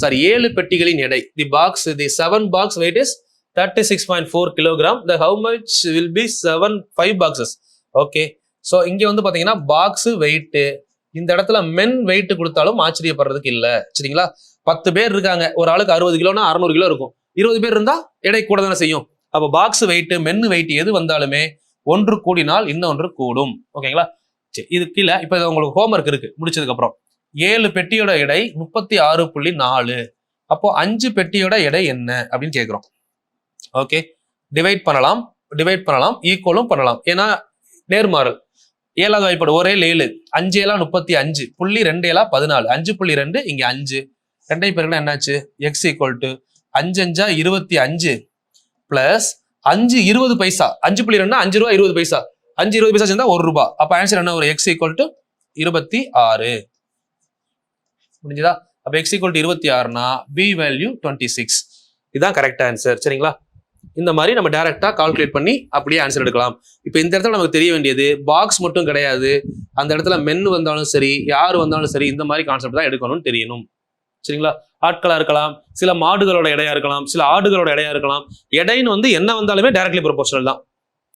Sorry 7 பெட்டிகளின் எடை. தி 7 box weight is 36.4 kilogram. The how much will be 5 boxes? Okay. So இங்க வந்து பாத்தீங்கன்னா box wait, இந்த இடத்துல மென் வெயிட் கொடுத்தாலும் ஆச்சரியப்படுறதுக்கு இல்ல. சரிங்களா? 10 பேர் இருக்காங்க, ஒரு ஆளுக்கு 60 கிலோனா 600 கிலோ இருக்கும். 20 பேர் இருந்தா எடை கூட தானே செய்யும். அப்போ பாக்ஸ் வெயிட், மென் வெயிட் எது வந்தாலுமே ஒன்று கூடினால் இன்னொன்று கூடும். ஓகேங்களா? சரி, இது கீழே இப்ப உங்களுக்கு ஹோம்ஒர்க் இருக்கு முடிச்சதுக்கு அப்புறம். 7 பெட்டியோட எடை 36.4. அப்போ 5 பெட்டியோட எடை என்ன அப்படின்னு கேட்கிறோம். ஓகே, டிவைட் பண்ணலாம், ஈக்குவலும் பண்ணலாம். ஏன்னா நேர்மாறல் 7வது வாய்ப்பாடு ஒரே 7, 5 7 35, புள்ளி 2 7 14, 5.2 இங்க 5, 2 பேருக்குன்னா என்னாச்சு? எக்ஸ் ஈக்குவல் டு 5 5 25 பிளஸ் 5 20 பைசா, 5.2 5 ரூபா 20 பைசா, 5 20 பைசா சேர்ந்தா 1 ரூபாய். அப்ப ஆன்சர் என்ன? ஒரு எக்ஸ் ஈக்குவல் டு 26. முடிஞ்சதா? அப்ப எக்ஸ் ஈக்குவல் டு 26னா பி வேல்யூ 26. இதுதான் கரெக்ட் ஆன்சர். சரிங்களா? இந்த மாதிரி நம்ம டைரக்டா கால்குலேட் பண்ணி அப்படியே ஆன்சர் எடுக்கலாம். இப்ப இந்த இடத்துல நமக்கு தெரிய வேண்டியது பாக்ஸ் மட்டும் கிடையாது, அந்த இடத்துல மென் வந்தாலும் சரி, யார் வந்தாலும் சரி, இந்த மாதிரி கான்செப்ட் தான் எடுக்கணும்னு தெரியணும். சரிங்களா? ஆட்களா இருக்கலாம், சில மாடுகளோட எடையா இருக்கலாம், சில ஆடுகளோட எடையா இருக்கலாம். எடைன்னு வந்து என்ன வந்தாலுமே டைரக்ட்லி ப்ரொபோர்ஷனல் தான்.